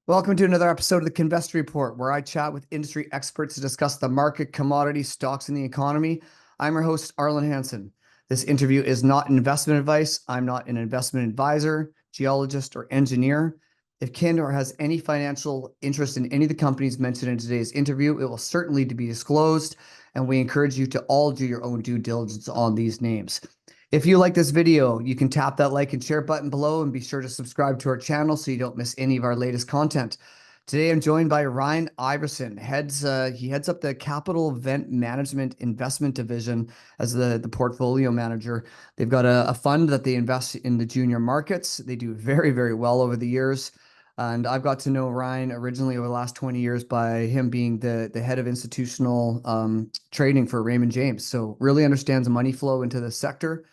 Welcome to another episode of the Kinvestor Report, where I chat with industry experts to discuss the market, commodities, stocks, and the economy. I'm your host, Arlen Hansen. This interview is not investment advice. I'm not an investment advisor, geologist, or engineer. If Kinvestor has any financial interest in any of the companies mentioned in today's interview, it will certainly be disclosed, and we encourage you to all do your own due diligence on these names. If you like this video, you can tap that like and share button below and be sure to subscribe to our channel so you don't miss any of our latest content. Today, I'm joined by Ryan Iverson. He heads up the Capital Event Management Investment Division as the portfolio manager. They've got a fund that they invest in the junior markets. They do very, very well over the years. And I've got to know Ryan originally over the last 20 years by him being the head of institutional trading for Raymond James. So really understands money flow into the sector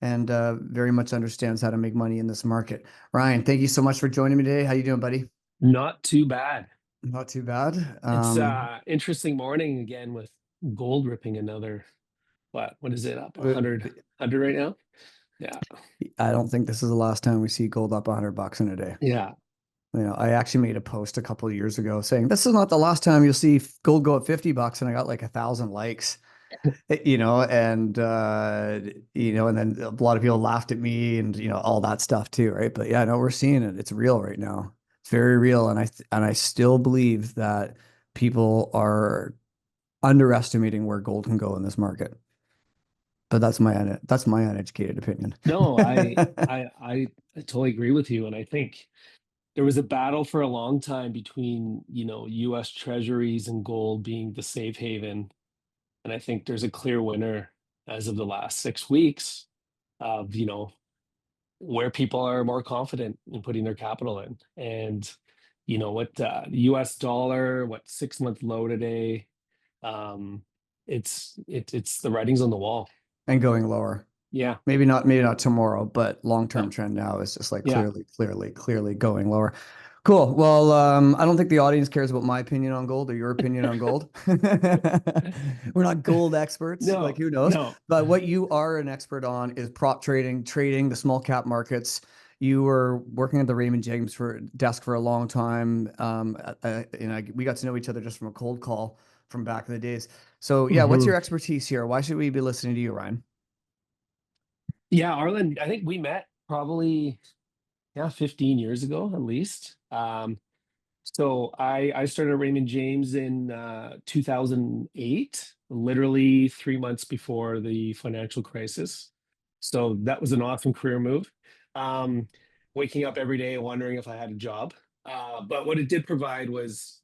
and very much understands how to make money in this market. Ryan, thank you so much for joining me today. How you doing, buddy? Not too bad. Not too bad. It's interesting morning again with gold ripping another, what is it, up 100 right now? Yeah. I don't think this is the last time we see gold up $100 in a day. Yeah. I actually made a post a couple of years ago saying this is not the last time you'll see gold go up $50, and I got like 1,000 likes. And then a lot of people laughed at me and, all that stuff too, right? But yeah, no, we're seeing it. It's real right now. It's very real. And I still believe that people are underestimating where gold can go in this market. But that's my uneducated opinion. No, I totally agree with you. And I think there was a battle for a long time between, US treasuries and gold being the safe haven. And I think there's a clear winner as of the last 6 weeks of, where people are more confident in putting their capital in. And the US dollar, 6-month low today. It's the writing's on the wall. And going lower. Yeah. Maybe not tomorrow, but long-term No. trend now is just like Yeah. clearly going lower. Cool. Well, I don't think the audience cares about my opinion on gold or your opinion on gold. We're not gold experts, like No, who knows? no. But what you are an expert on is prop trading the small cap markets. You were working at the Raymond James desk for a long time. We got to know each other just from a cold call from back in the days. So yeah, what's your expertise here? Why should we be listening to you, Ryan? Yeah, Arlen, I think we met probably 15 years ago at least. So I started Raymond James in 2008, literally 3 months before the financial crisis. So that was an awesome career move. Waking up every day wondering if I had a job. But what it did provide was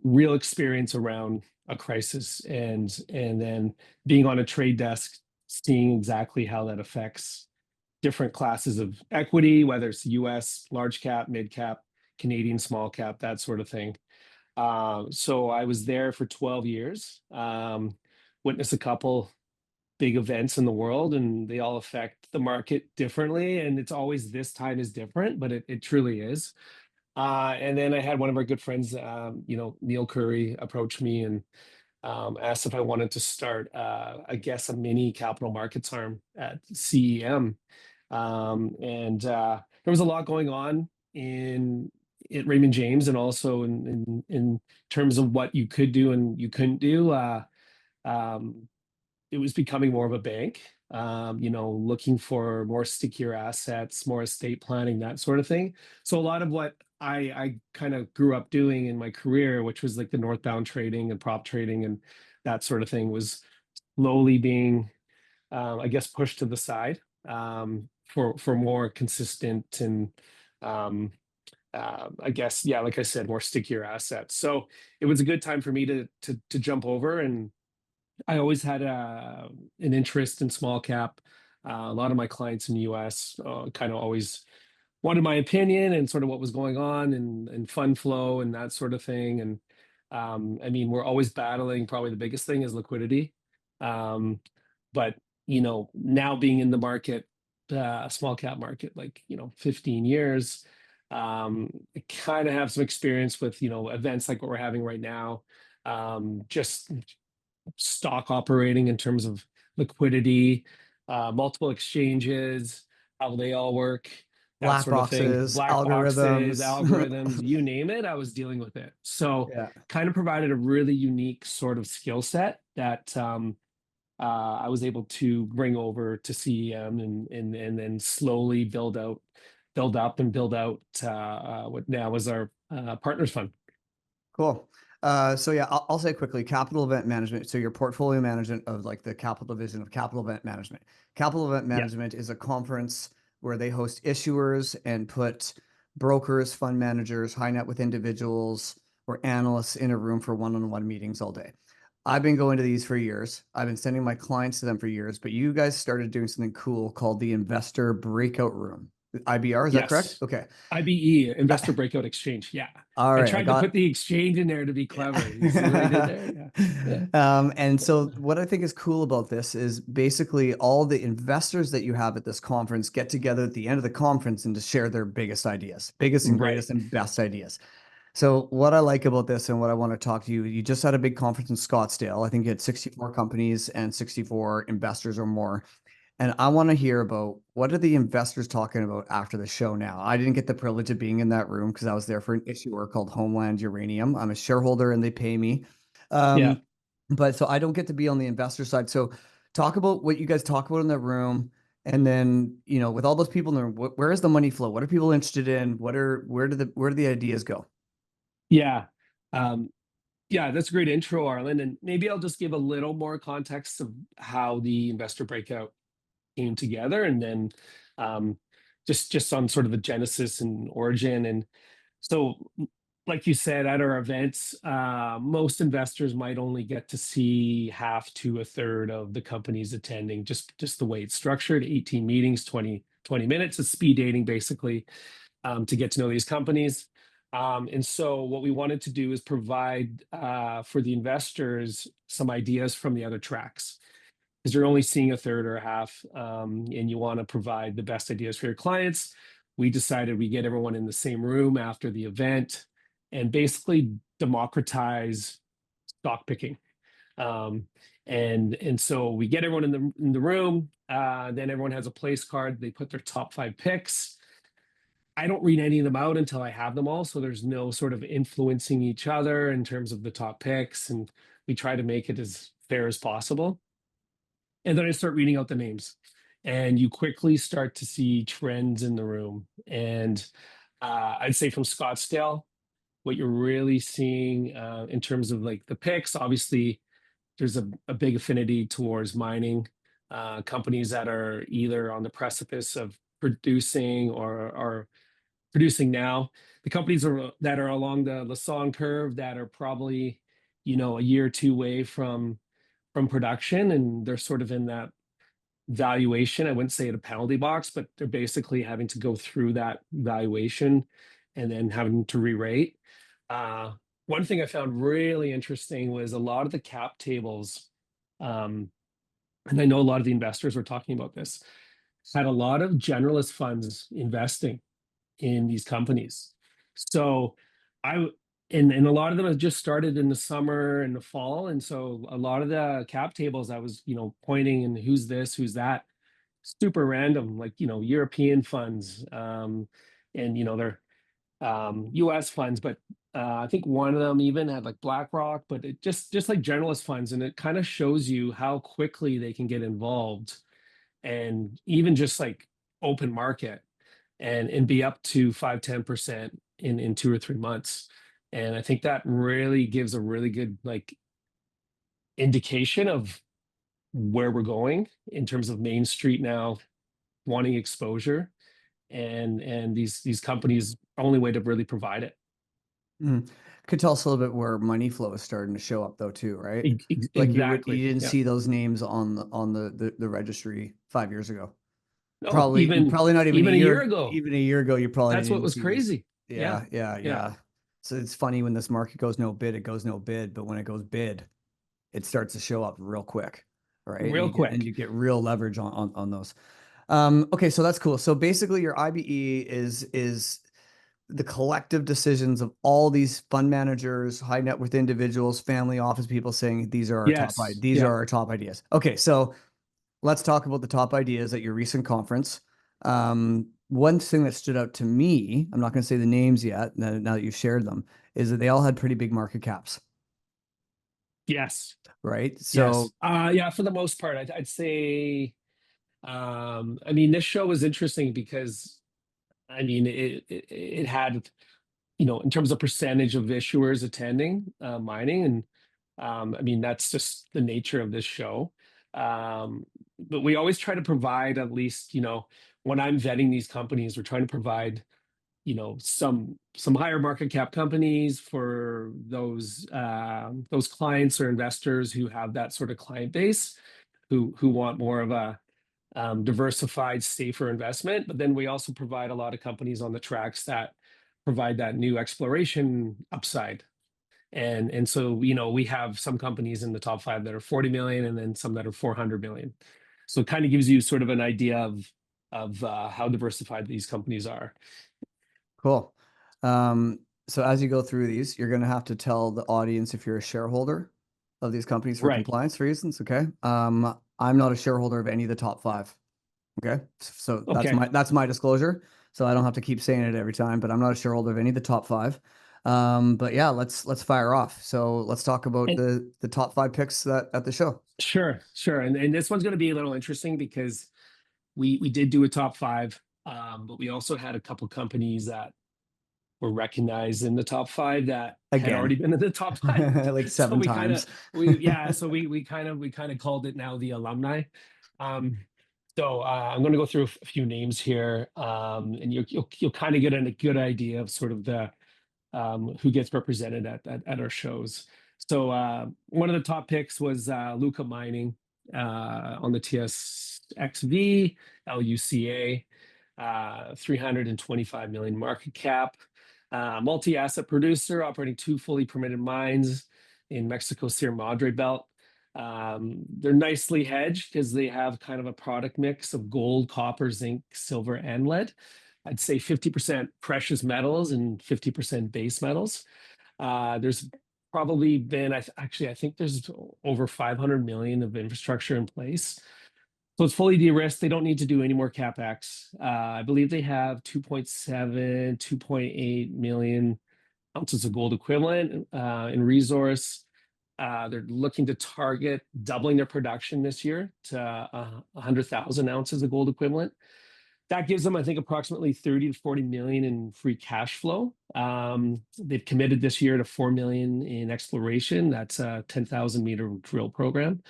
real experience around a crisis and then being on a trade desk, seeing exactly how that affects different classes of equity, whether it's US, large cap, mid cap, Canadian small cap, that sort of thing. So I was there for 12 years, witnessed a couple big events in the world, and they all affect the market differently. And it's always this time is different, but it truly is. And then I had one of our good friends, Neil Curry, approach me and asked if I wanted to start, I guess, a mini capital markets arm at CEM. And there was a lot going on at Raymond James, and also in terms of what you could do and you couldn't do. It was becoming more of a bank, looking for more stickier assets, more estate planning, that sort of thing. So a lot of what I kind of grew up doing in my career, which was like the northbound trading and prop trading and that sort of thing, was slowly being, I guess, pushed to the side for more consistent and I guess, yeah, like I said, more stickier assets. So it was a good time for me to jump over, and I always had an interest in small cap. A lot of my clients in the US kind of always wanted my opinion and sort of what was going on and fund flow and that sort of thing. And I mean, we're always battling. Probably the biggest thing is liquidity. But now being in the market, small cap market, 15 years, I kind of have some experience with events like what we're having right now. Just stock operating in terms of liquidity, multiple exchanges, how they all work, that Black sort of thing. boxes, Black boxes, algorithms. algorithms, you name it, I was dealing with it. So Yeah. kind of provided a really unique sort of skill set that I was able to bring over to CEM and then slowly build out what now is our partners fund. Cool. So yeah, I'll say quickly, capital event management. So your portfolio management of like the capital division of capital event management. Capital event Yeah, management is a conference where they host issuers and put brokers, fund managers, high net worth individuals, or analysts in a room for one-on-one meetings all day. I've been going to these for years. I've been sending my clients to them for years, but you guys started doing something cool called the Investor Breakout Room. IBR, is that correct? yes. Okay. IBE, Investor Breakout Exchange. Yeah. All I right, I tried to put got. the exchange in there to be clever. You see what I did there? Yeah. Yeah. And so what I think is cool about this is basically all the investors that you have at this conference get together at the end of the conference and to share their biggest ideas, biggest and Right. greatest and best ideas. So what I like about this and what I want to talk to you, you just had a big conference in Scottsdale. I think you had 64 companies and 64 investors or more. And I want to hear about what are the investors talking about after the show now. I didn't get the privilege of being in that room because I was there for an issuer called Homeland Uranium. I'm a shareholder and they pay me. Yeah. Um, but so I don't get to be on the investor side. So talk about what you guys talk about in that room. And then, with all those people in there, where is the money flow? What are people interested in? Where do the ideas go? Yeah. Um, yeah, that's a great intro, Arlen. And maybe I'll just give a little more context of how the investor breakout came together and then um, just on sort of the genesis and origin. And so, like you said, at our events, most investors might only get to see half to a third of the companies attending, just the way it's structured, 18 meetings, 20 minutes of speed dating, basically, to get to know these companies. And so what we wanted to do is provide for the investors some ideas from the other tracks because you're only seeing a third or a half, and you want to provide the best ideas for your clients. We decided we get everyone in the same room after the event and basically democratize stock picking. And so we get everyone in the room. Then everyone has a place card. They put their top 5 picks. I don't read any of them out until I have them all. So there's no sort of influencing each other in terms of the top picks. And we try to make it as fair as possible. And then I start reading out the names. And you quickly start to see trends in the room. And I'd say from Scottsdale, what you're really seeing in terms of like the picks, obviously, there's a big affinity towards mining companies that are either on the precipice of producing or are producing now. The companies that are along the Lassonde curve that are probably, a year or two away from production, and they're sort of in that valuation. I wouldn't say at a penalty box, but they're basically having to go through that valuation and then having to re-rate. One thing I found really interesting was a lot of the cap tables, and I know a lot of the investors were talking about this, had a lot of generalist funds investing in these companies. So I and a lot of them have just started in the summer and the fall. And so a lot of the cap tables I was, pointing and who's this, who's that, super random, like, European funds, and they're US funds, but I think one of them even had like BlackRock, but it just like generalist funds, and it kind of shows you how quickly they can get involved and even just like open market and be up to 5-10% in 2 or 3 months. And I think that really gives a really good like indication of where we're going in terms of Main Street now wanting exposure, and these companies only way to really provide it. Mm. Could tell us a little bit where money flow is starting to show up though too, right? Like you Exactly. didn't Yeah. see those names on the registry 5 years ago. No, Probably not even even a year ago. even a year ago, you probably That's didn't what even was see these. crazy. Yeah. Yeah, yeah, Yeah. yeah. So it's funny when this market goes no bid, it goes no bid, but when it goes bid, it starts to show up real quick, right? And Real quick. you get real leverage on those. Okay, so that's cool. So basically, your IBE is the collective decisions of all these fund managers, high net worth individuals, family office people saying these are our Yes. these are Yeah. our top ideas. Okay, so let's talk about the top ideas at your recent conference. one thing that stood out to me, I'm not going to say the names yet, now that you've shared them, is that they all had pretty big market caps, Yes. right? Yes. So Yeah, for the most part, I'd say, I mean, this show was interesting because, I mean, it had, you know, in terms of percentage of issuers attending mining, and I mean, that's just the nature of this show. But we always try to provide, at least, you know, when I'm vetting these companies, we're trying to provide, you know, some higher market cap companies for those clients or investors who have that sort of client base, who want more of a diversified, safer investment. But then we also provide a lot of companies on the tracks that provide that new exploration upside. And so, you know, we have some companies in the top five that are 40 million, and then some that are 400 million. So it kind of gives you sort of an idea of how diversified these companies are. cool. So as you go through these, you're going to have to tell the audience if you're a shareholder of these companies for Right. compliance reasons. Okay. I'm not a shareholder of any of the top five. Okay. So Okay. that's my disclosure. So I don't have to keep saying it every time, but I'm not a shareholder of any of the top five. But yeah, let's fire off. So let's talk about And the top five picks that at the show. sure, sure. And this one's going to be a little interesting because we did do a top five, but we also had a couple companies that were recognized in the top five that had already Again, been in the top five. like So seven times. so we kind of called it now the alumni. Um, so I'm going to go through a few names here, and you'll kind of get a good idea of sort of the who gets represented at our shows. So one of the top picks was Luca Mining on the TSXV, LUCA, 325 million market cap, multi-asset producer operating two fully permitted mines in Mexico's Sierra Madre Belt. They're nicely hedged because they have kind of a product mix of gold, copper, zinc, silver, and lead. I'd say 50% precious metals and 50% base metals. There's probably been, I think there's over 500 million of infrastructure in place. So it's fully de-risked. They don't need to do any more CapEx. I believe they have 2.7, 2.8 million ounces of gold equivalent in resource. They're looking to target doubling their production this year to 100,000 ounces of gold equivalent. That gives them, I think, approximately 30 to 40 million in free cash flow. They've committed this year to 4 million in exploration. That's a 10,000 meter drill program.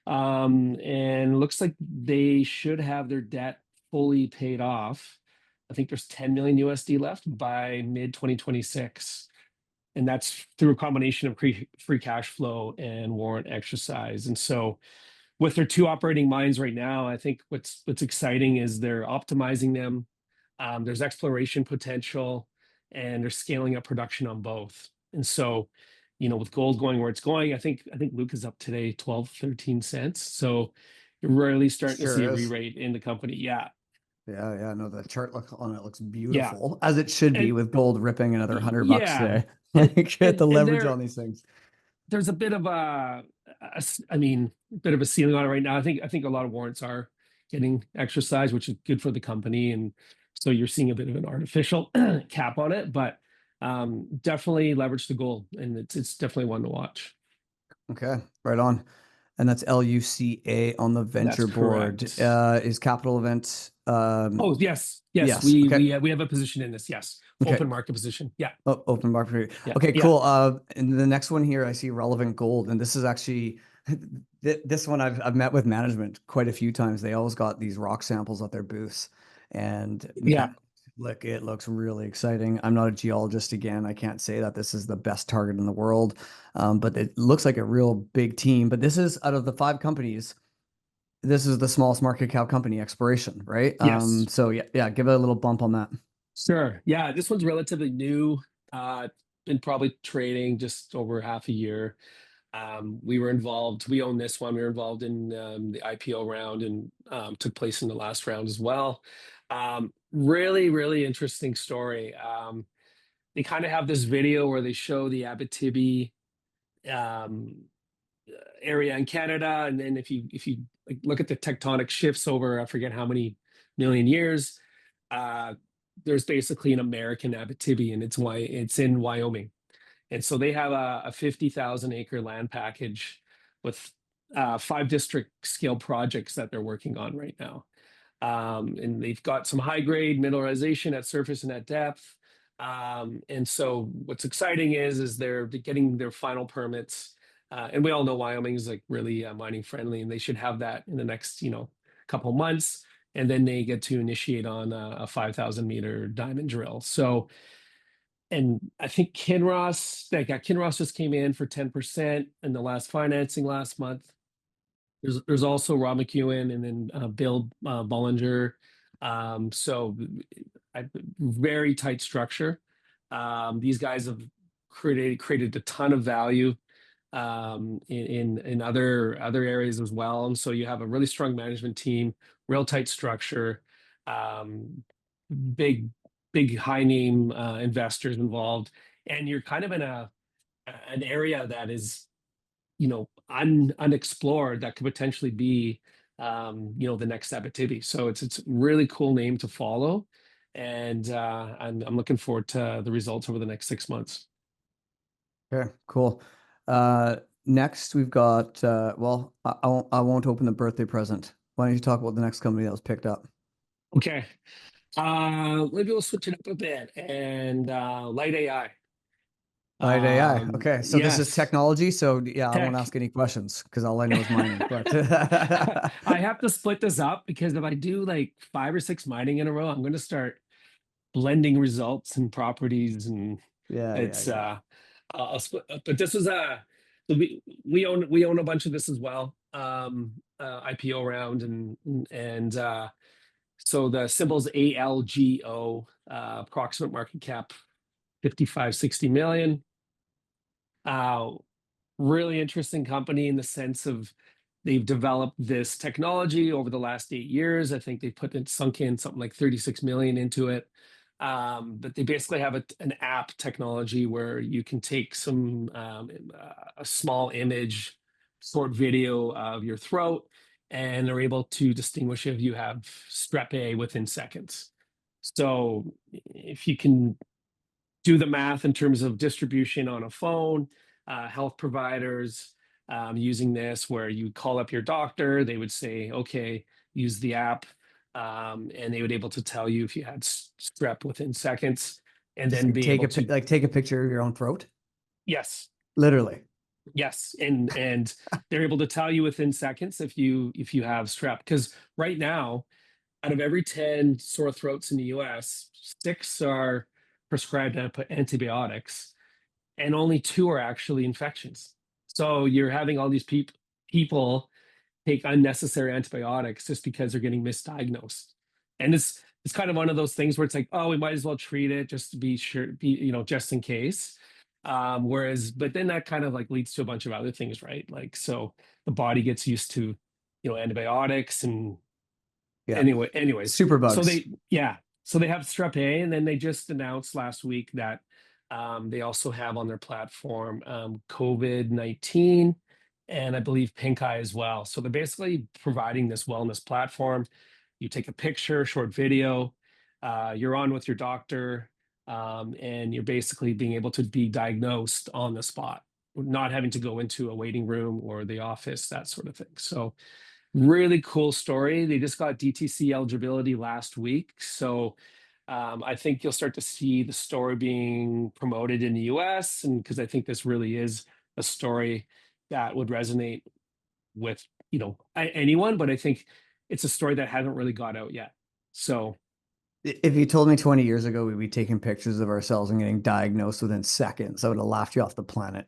And looks like they should have their debt fully paid off. I think there's 10 million USD left by mid 2026. And that's through a combination of free cash flow and warrant exercise. And so with their two operating mines right now, I think what's exciting is they're optimizing them. There's exploration potential, and they're scaling up production on both. And so, you know, with gold going where it's going, I think Luca's up today 12, 13 cents. So you're really starting to see a Sure is. re-rate in the company. Yeah. Yeah. No, the chart look on it looks Yeah. beautiful, as it should be, And with gold ripping another $100 yeah. today. And Like, get and the and leverage there on these things. there's a bit of I mean, a bit of a ceiling on it right now. I think a lot of warrants are getting exercised, which is good for the company. And so you're seeing a bit of an artificial cap on it, but definitely leverage the gold, and it's definitely one to watch. Okay, right on. And that's LUCA on the That's venture board. correct. Is Capital Event Oh, yes, yes, we okay. we have a position in this. Yes, Okay. open market position. Yeah, Oh, open market for you. yeah, Okay, yeah, cool. And the next one here, I see relevant gold, and this is actually this one I've met with management quite a few times. They always got these rock samples at their booths, and yeah. man, look, it looks really exciting. I'm not a geologist again. I can't say that this is the best target in the world, but it looks like a real big team. But this is out of the five companies. This is the smallest market cap company, exploration, right? Yes. So yeah, give it a little bump on that. Sure. Yeah, this one's relatively new. Been probably trading just over half a year. We were involved. We own this one. We were involved in the IPO round, and took place in the last round as well. Really, really interesting story. They kind of have this video where they show the Abitibi um, area in Canada, and then if you like look at the tectonic shifts over, I forget how many million years, there's basically an American Abitibi, and it's in Wyoming. And so they have a 50,000 acre land package with 5 district scale projects that they're working on right now. And they've got some high grade mineralization at surface and at depth. And so what's exciting is they're getting their final permits. And we all know Wyoming is like really mining friendly, and they should have that in the next, couple months. And then they get to initiate on a 5,000 meter diamond drill. So, and I think Kinross just came in for 10% in the last financing last month. There's also Rob McEwen and then Bill Bollinger. So very tight structure. These guys have created a ton of value in other areas as well. And so you have a really strong management team, real tight structure, big high name investors involved, and you're kind of in an area that is unexplored that could potentially be the next Abitibi. So it's a really cool name to follow, and I'm looking forward to the results over the next 6 months. Okay, cool. Next we've got well, I won't open the birthday present. Why don't you talk about the next company that was picked up? Okay. Maybe we'll switch it up a bit, and Light AI. Light AI. Okay, so this is Yes. technology. So yeah, I won't Tech. ask any questions because all I know is mining. But I have to split this up because if I do like 5 or 6 mining in a row, I'm going to start blending results and properties, and it's I'll split. But this was so we own a bunch of this as well. IPO round, and so the symbol's ALGO, approximate market cap 55-60 million. Really interesting company in the sense of they've developed this technology over the last 8 years. I think they sunk in something like 36 million into it. But they basically have an app technology where you can take a small image, short video of your throat, and they're able to distinguish if you have strep A within seconds. So if you can do the math in terms of distribution on a phone, health providers using this, where you call up your doctor, they would say, okay, use the app, and they would able to tell you if you had strep within seconds, and then be take able to take a picture of your own throat. Yes. Literally. Yes, and they're able to tell you within seconds if you have strep, because right now, out of every 10 sore throats in the US, 6 are prescribed antibiotics, and only 2 are actually infections. So you're having all these people take unnecessary antibiotics just because they're getting misdiagnosed. And it's kind of one of those things where it's like, oh, we might as well treat it just to be sure, just in case. But then that kind of like leads to a bunch of other things, right? Like, so the body gets used to, antibiotics, and anyways. Super bugs. So they have strep A, and then they just announced last week that they also have on their platform COVID-19, and I believe pink eye as well. So they're basically providing this wellness platform. You take a picture, short video, you're on with your doctor, and you're basically being able to be diagnosed on the spot, not having to go into a waiting room or the office, that sort of thing. So really cool story. They just got DTC eligibility last week. So I think you'll start to see the story being promoted in the US, and because I think this really is a story that would resonate with anyone, but I think it's a story that hasn't really got out yet. So if you told me 20 years ago we'd be taking pictures of ourselves and getting diagnosed within seconds, I would have laughed you off the planet.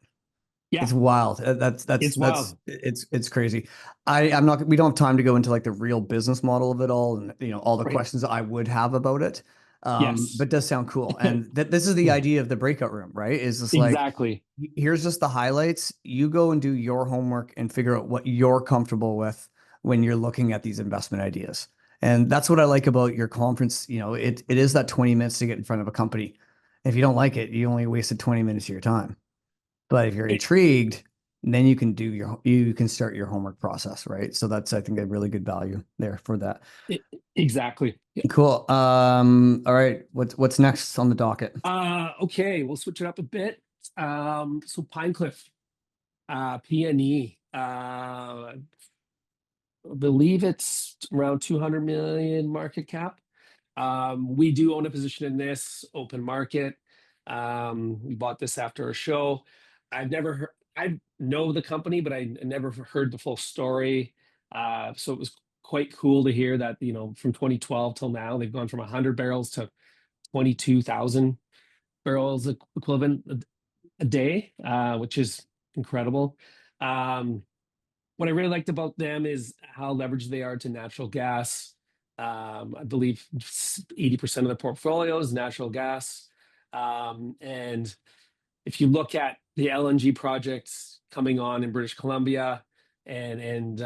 yeah, It's wild. it's wild. It's crazy. We don't have time to go into like the real business model of it all, and all the Right. questions I would have about it. Yes. But it does sound cool. And this is the idea of the breakout room, right? Is just like, Exactly. here's just the highlights. You go and do your homework and figure out what you're comfortable with when you're looking at these investment ideas. And that's what I like about your conference. It is that 20 minutes to get in front of a company. If you don't like it, you only wasted 20 minutes of your time. But if you're intrigued, then you can start your homework process, right? So that's, I think, a really good value there for that. Exactly. Cool. All right. What's next on the docket? Okay, we'll switch it up a bit. So Pinecliff, PNE, I believe it's around 200 million market cap. We do own a position in this open market. We bought this after a show. I've never heard, I know the company, but I never heard the full story. So it was quite cool to hear that, from 2012 till now, they've gone from 100 barrels to 22,000 barrels equivalent a day, which is incredible. What I really liked about them is how leveraged they are to natural gas. I believe 80% of the portfolio is natural gas. And if you look at the LNG projects coming on in British Columbia and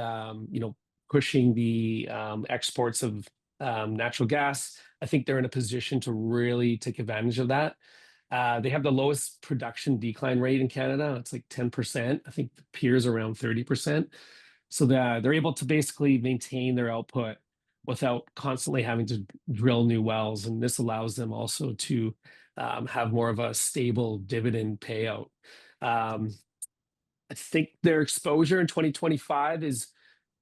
pushing the exports of natural gas, I think they're in a position to really take advantage of that. They have the lowest production decline rate in Canada. It's like 10%. I think the peers around 30%. So they're able to basically maintain their output without constantly having to drill new wells. And this allows them also to have more of a stable dividend payout. I think their exposure in 2025 is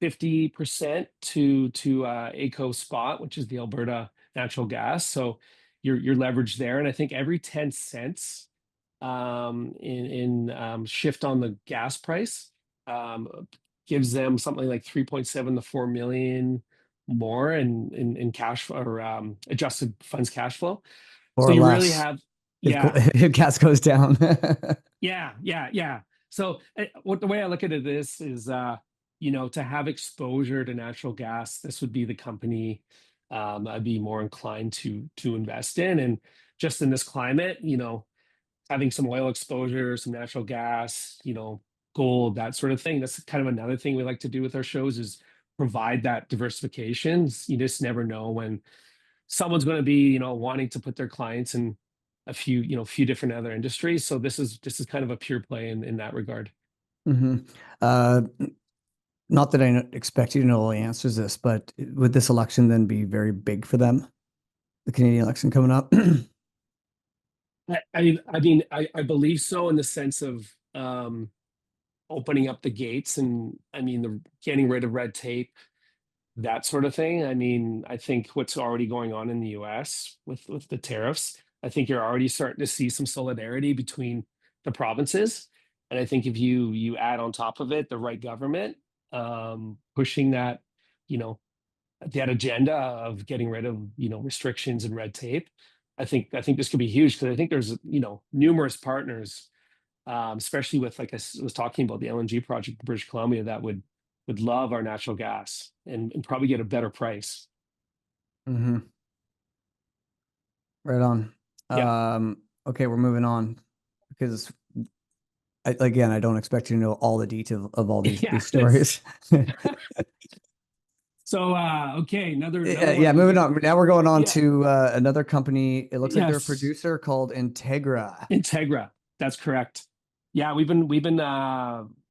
50% to ACO Spot, which is the Alberta natural gas. So you're leveraged there. And I think every 10 cents in shift on the gas price gives them something like 3.7 to 4 million more in cash or adjusted funds cash flow. Or So you really less have, if, yeah, if gas goes down. yeah. So the way I look at it is, to have exposure to natural gas, this would be the company I'd be more inclined to invest in. And just in this climate, having some oil exposure, some natural gas, gold, that sort of thing. That's kind of another thing we like to do with our shows is provide that diversification. You just never know when someone's going to be, wanting to put their clients in a few different other industries. So this is kind of a pure play in that regard. hmm Uh, Not that I expect you to know all the answers to this, but would this election then be very big for them? The Canadian election coming up? I believe so in the sense of opening up the gates and the getting rid of red tape, that sort of thing. I think what's already going on in the US with the tariffs, I think you're already starting to see some solidarity between the provinces. And I think if you add on top of it the right government pushing you know, that agenda of getting rid of restrictions and red tape, I think this could be huge because I think there's numerous partners, especially with, like I was talking about, the LNG project in British Columbia that would love our natural gas and probably get a better price. hmm Right on. Yeah. Okay, we're moving on because again, I don't expect you to know all the detail of all these Yeah. stories. So okay, another Yeah, one. moving on. Now we're going on Yeah. to another company. It looks like they're a Yes. producer called Integra. Integra. That's correct. Yeah, we've been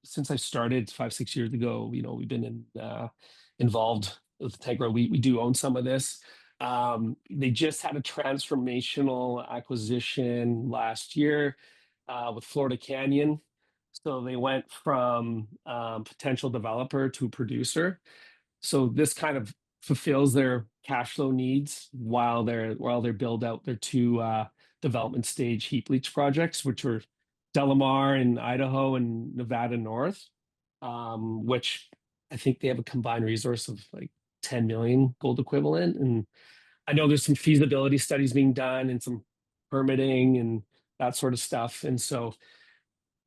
since I started 5-6 years ago, we've been involved with Integra. We do own some of this. They just had a transformational acquisition last year with Florida Canyon. So they went from potential developer to producer. So this kind of fulfills their cash flow needs while they're build out their two development stage heap leach projects, which were Delamar in Idaho and Nevada North, which I think they have a combined resource of like 10 million gold equivalent. And I know there's some feasibility studies being done and some permitting and that sort of stuff. And so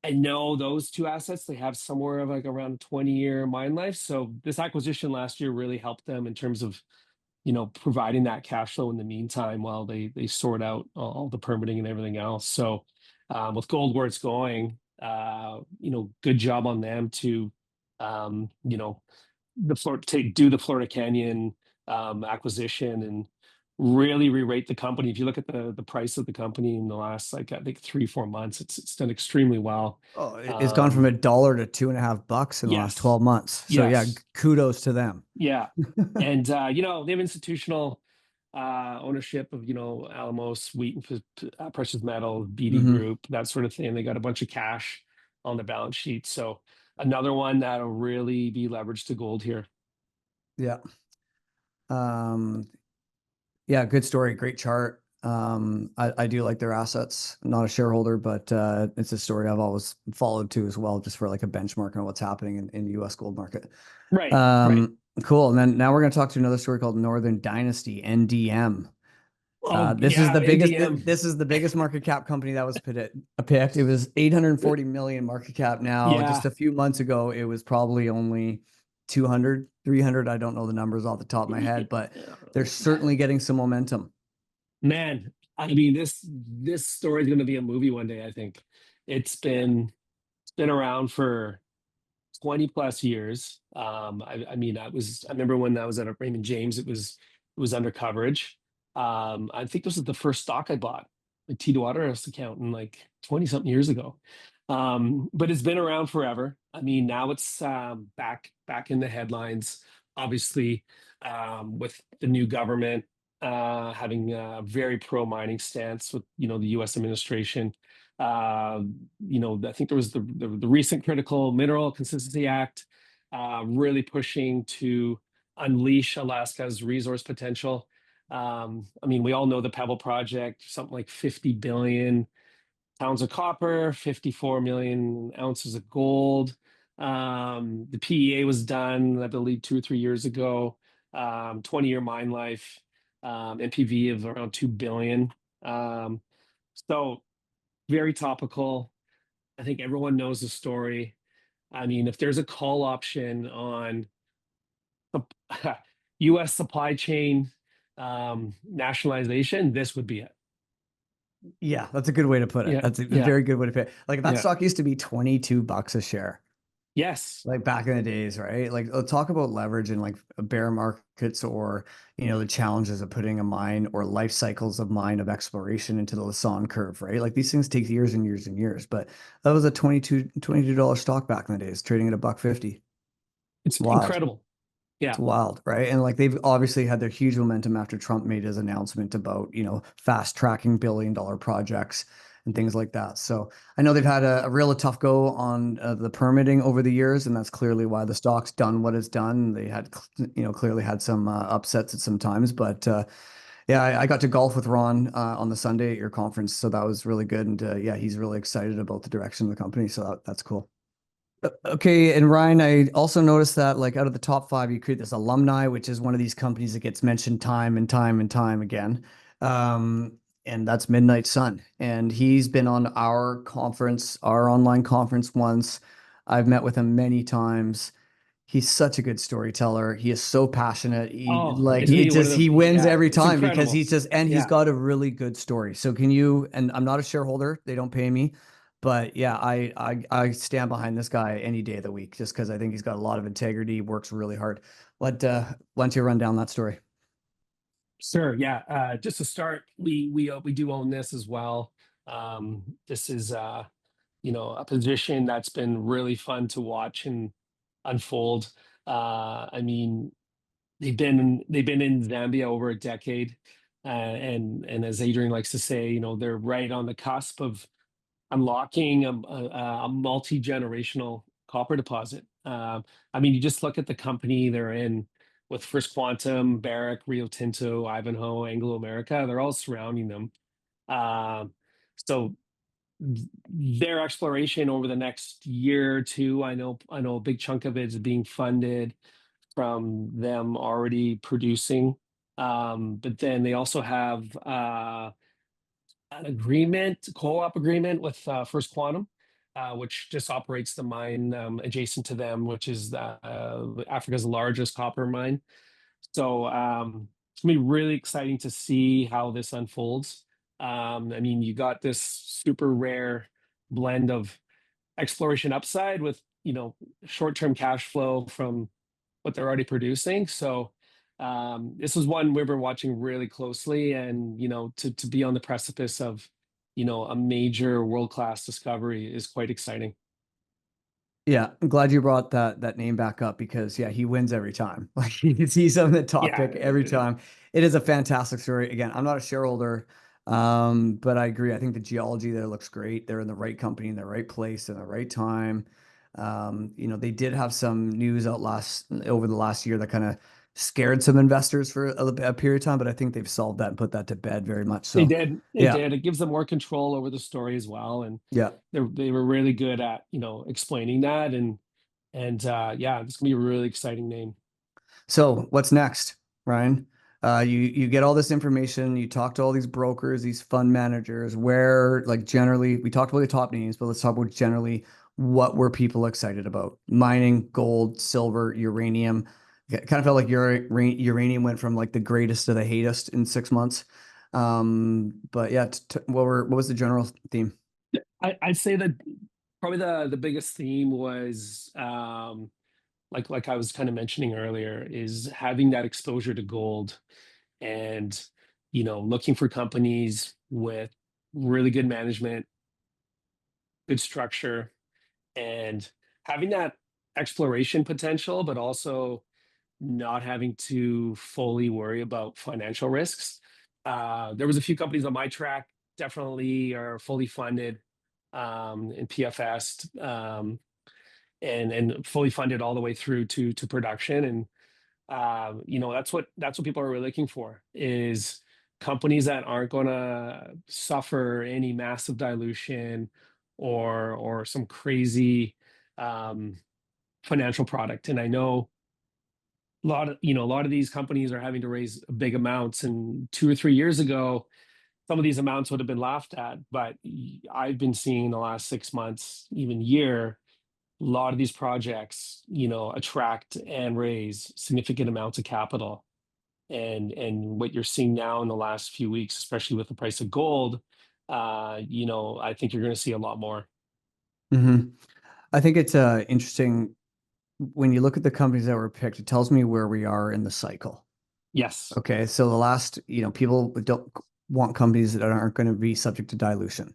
I know those two assets, they have somewhere of like around a 20-year mine life. So this acquisition last year really helped them in terms of, providing that cash flow in the meantime while they sort out all the permitting and everything else. So with gold where it's going, good job on them to, do the Florida Canyon acquisition and really re-rate the company. If you look at the price of the company in the last, like, I think 3-4 months, it's done extremely well. Oh, it's gone from $1 to $2.50 in the last Yes, 12 months. So yeah, yes, kudos to them. yeah. And they have institutional ownership of, Alamos, Wheat and Precious Metals, BD Hmm. Group, that sort of thing. They got a bunch of cash on the balance sheet. So another one that'll really be leveraged to gold here. Yeah. Um, yeah, good story, great chart. I do like their assets. I'm not a shareholder, but it's a story I've always followed too as well, just for like a benchmark on what's happening in the US gold market. Right, right. Cool. And then now we're going to talk to another story called Northern Dynasty, NDM. Oh This is yeah, the biggest. NDM. This is the biggest market cap company that was picked. It was 840 million market cap. Now, Yeah. just a few months ago, it was probably only 200, 300. I don't know the numbers off the top of my head, but they're certainly getting some momentum. Man, I mean, this story is going to be a movie one day, I think. It's been around for 20 plus years. I mean, I remember when I was at Raymond James, it was under coverage. I think this was the first stock I bought, a T Waters account, in like 20 something years ago. But it's been around forever. I mean, now it's back in the headlines, obviously, with the new government having a very pro mining stance with the U.S. administration. I think there was the recent Critical Mineral Consistency Act, really pushing to unleash Alaska's resource potential. I mean, we all know the Pebble Project, something like 50 billion pounds of copper, 54 million ounces of gold. The PEA was done, I believe, 2 or 3 years ago. 20-year mine life, NPV of around 2 billion. So very topical. I think everyone knows the story. I mean, if there's a call option on U.S. supply chain nationalization, this would be it. Yeah, that's a good way to put it. Yeah, That's a yeah, very good way to put it. Like that yeah. stock used to be $22 a share. Yes. Like back in the days, right? Like talk about leverage in like bear markets, or the challenges of putting a mine or life cycles of mine of exploration into the Lassonde curve, right? Like these things take years and years and years. But that was a $22 stock back in the days, trading at $1.50. It's Wild. incredible. It's Yeah. wild, right? And like they've obviously had their huge momentum after Trump made his announcement about, fast tracking billion-dollar projects and things like that. So I know they've had a real tough go on the permitting over the years, and that's clearly why the stock's done what it's done. They had, clearly had some upsets at some times, but yeah, I got to golf with Ron on the Sunday at your conference, so that was really good. And yeah, he's really excited about the direction of the company, so that's cool. Okay, and Ryan, I also noticed that like out of the top five, you create this alumni, which is one of these companies that gets mentioned time and time and time again. And that's Midnight Sun. And he's been on our conference, our online conference once. I've met with him many times. He's such a good storyteller. He is so passionate. He Oh, like isn't it he one just of he the? wins Yeah, every it's time because incredible. he's just and he's Yeah. got a really good story. So can you, and I'm not a shareholder, they don't pay me, but yeah, I stand behind this guy any day of the week just because I think he's got a lot of integrity, works really hard. Why don't you run down that story? Sure. Yeah. Just to start, we do own this as well. This is a position that's been really fun to watch and unfold. I mean, they've been in Zambia over a decade, and as Adrian likes to say, they're right on the cusp of unlocking a multi-generational copper deposit. I mean, you just look at the company they're in with First Quantum, Barrick, Rio Tinto, Ivanhoe, Anglo America. They're all surrounding them. Um, so their exploration over the next year or two, I know a big chunk of it is being funded from them already producing. But then they also have an agreement, co-op agreement with First Quantum, which just operates the mine adjacent to them, which is Africa's largest copper mine. So it's gonna be really exciting to see how this unfolds. I mean, you got this super rare blend of exploration upside with short-term cash flow from what they're already producing. So this is one we've been watching really closely, and to be on the precipice of a major world-class discovery is quite exciting. Yeah, I'm glad you brought that name back up because yeah, he wins every time. Like he's on the top Yeah, pick every time. It is a fantastic story. Again, I'm not a shareholder, but I agree. I think the geology there looks great. They're in the right company, in the right place, in the right time. They did have some news out over the last year that kind of scared some investors for a period of time, but I think they've solved that and put that to bed very much. they So, did. They yeah, did. It gives them more control over the story as well, and yeah. they were really good at explaining that, and yeah, this can be a really exciting name. So what's next, Ryan? You get all this information, you talk to all these brokers, these fund managers, where like generally we talked about the top names, but let's talk about generally what were people excited about? Mining, gold, silver, uranium. Kind of felt like uranium went from like the greatest to the hatest in 6 months. But yeah, what was the general theme? I'd say that probably the biggest theme was like I was kind of mentioning earlier, is having that exposure to gold, and looking for companies with really good management, good structure, and having that exploration potential, but also not having to fully worry about financial risks. There was a few companies on my track, definitely are fully funded in PFS, and fully funded all the way through to production. And that's what people are really looking for, is companies that aren't going to suffer any massive dilution or some crazy um, financial product. And I know a lot of these companies are having to raise big amounts, and 2 or 3 years ago some of these amounts would have been laughed at, but I've been seeing the last 6 months, even year, a lot of these projects attract and raise significant amounts of capital. And what you're seeing now in the last few weeks, especially with the price of gold, I think you're going to see a lot more. Hmm. I think it's interesting when you look at the companies that were picked, it tells me where we are in the cycle. Yes. Okay. So the last, people don't want companies that aren't going to be subject to dilution,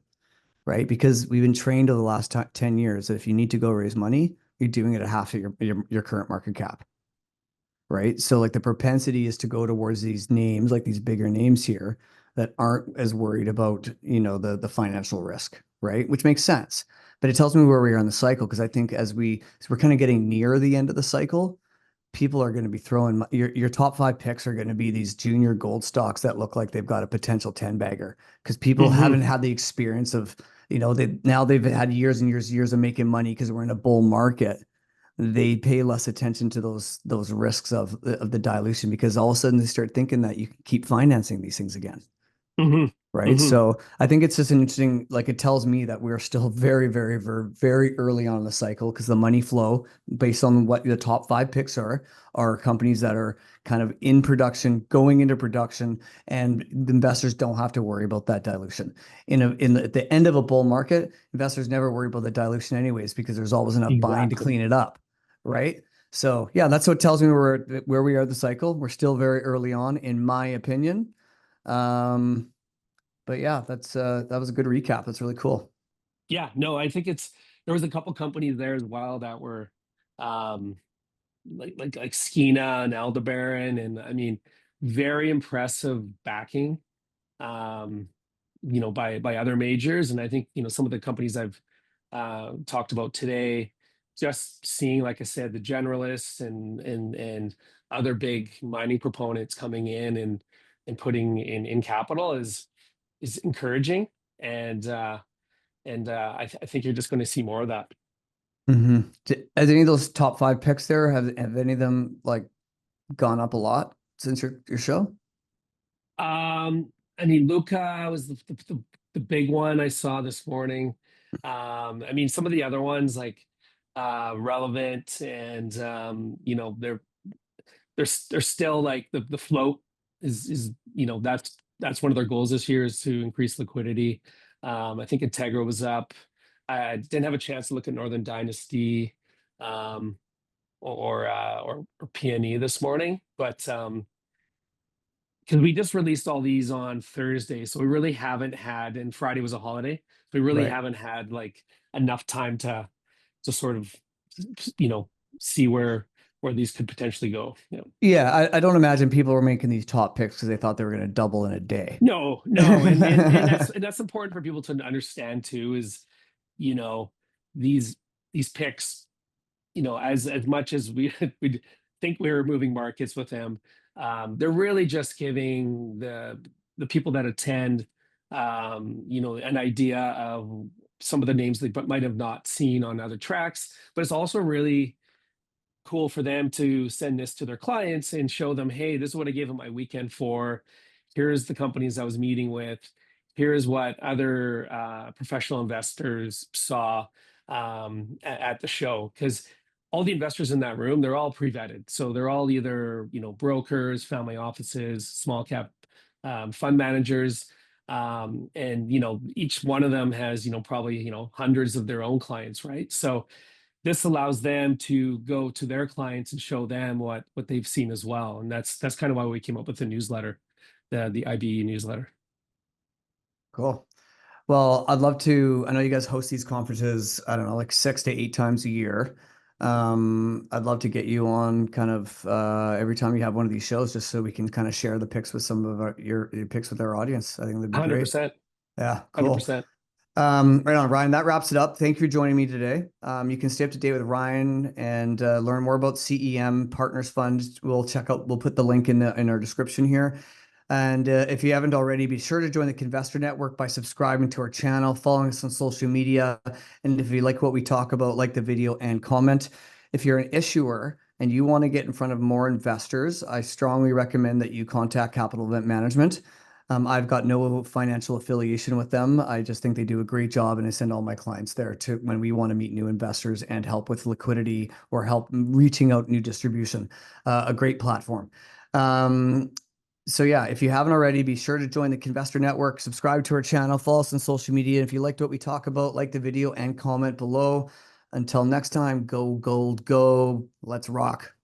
right? Because we've been trained over the last 10 years that if you need to go raise money, you're doing it at half of your current market cap, right? So like the propensity is to go towards these names, like these bigger names here that aren't as worried about, the financial risk, right? Which makes sense. But it tells me where we are in the cycle because I think as we're kind of getting near the end of the cycle, people are going to be throwing your top five picks are going to be these junior gold stocks that look like they've got a potential 10 bagger because people Hmm. haven't had the experience of, they've had years and years of making money because we're in a bull market. They pay less attention to those risks of the dilution because all of a sudden they start thinking that you can keep financing these things again. Hmm. Right. Hmm. So I think it's just an interesting, like it tells me that we're still very, very, very, very early on in the cycle because the money flow based on what the top five picks are companies that are kind of in production, going into production, and the investors don't have to worry about that dilution. At the end of a bull market, investors never worry about the dilution anyways because there's always enough buying to Exactly. clean it up. Right. So yeah, that's what tells me where we are in the cycle. We're still very early on, in my opinion. Um, but yeah, that was a good recap. That's really cool. Yeah, no, I think there was a couple companies there as well that were um like Skeena and Aldebaran, and I mean, very impressive backing um by other majors. And I think some of the companies I've talked about today, just seeing, like I said, the generalists and other big mining proponents coming in and putting in capital is encouraging. And I think you're just going to see more of that. Hmm. Has any of those top five picks there have any of them like gone up a lot since your show? I mean, Luca was the big one I saw this morning. I mean, some of the other ones like Relevant, and they're still like the float is that's one of their goals this year, is to increase liquidity. I think Integra was up. I didn't have a chance to look at Northern Dynasty um, or PNE this morning, but because we just released all these on Thursday, so we really haven't had, and Friday was a holiday, so we really Right. haven't had like enough time to sort of you know, see where these could potentially go. Yeah. Yeah, I don't imagine people were making these top picks because they thought they were going to double in a day. No, no, and that's important for people to understand too. Is, you know, these picks, you know, as much as we we think we were moving markets with them, they're really just giving the people that attend, you know, an idea of some of the names they might have not seen on other tracks. But it's also really cool for them to send this to their clients and show them, hey, this is what I gave them my weekend for. Here's the companies I was meeting with. Here's what other professional investors saw at the show. Because all the investors in that room, they're all pre-vetted. So they're all either, you know, brokers, family offices, small cap fund managers. And, you know, each one of them has, you know, probably, you know, hundreds of their own clients, right? So this allows them to go to their clients and show them what they've seen as well. And that's kind of why we came up with the newsletter, the IBE newsletter. Cool. Well, I'd love to. I know you guys host these conferences, I don't know, like 6 to 8 times a year. I'd love to get you on kind of every time you have one of these shows, just so we can kind of share the picks with some of your picks with our audience. I think that'd be great. 100%. Yeah, cool. 100%. Right on, Ryan. That wraps it up. Thank you for joining me today. You can stay up to date with Ryan and learn more about CEM Partners Fund. We'll put the link in our description here. And if you haven't already, be sure to join the Kinvestor Network by subscribing to our channel, following us on social media. And if you like what we talk about, like the video and comment. If you're an issuer and you want to get in front of more investors, I strongly recommend that you contact Capital Event Management. I've got no financial affiliation with them. I just think they do a great job, and I send all my clients there to when we want to meet new investors and help with liquidity or help reaching out new distribution. A great platform. So yeah, if you haven't already, be sure to join the Kinvestor Network, subscribe to our channel, follow us on social media. If you liked what we talk about, like the video and comment below. Until next time, go gold, go. Let's rock.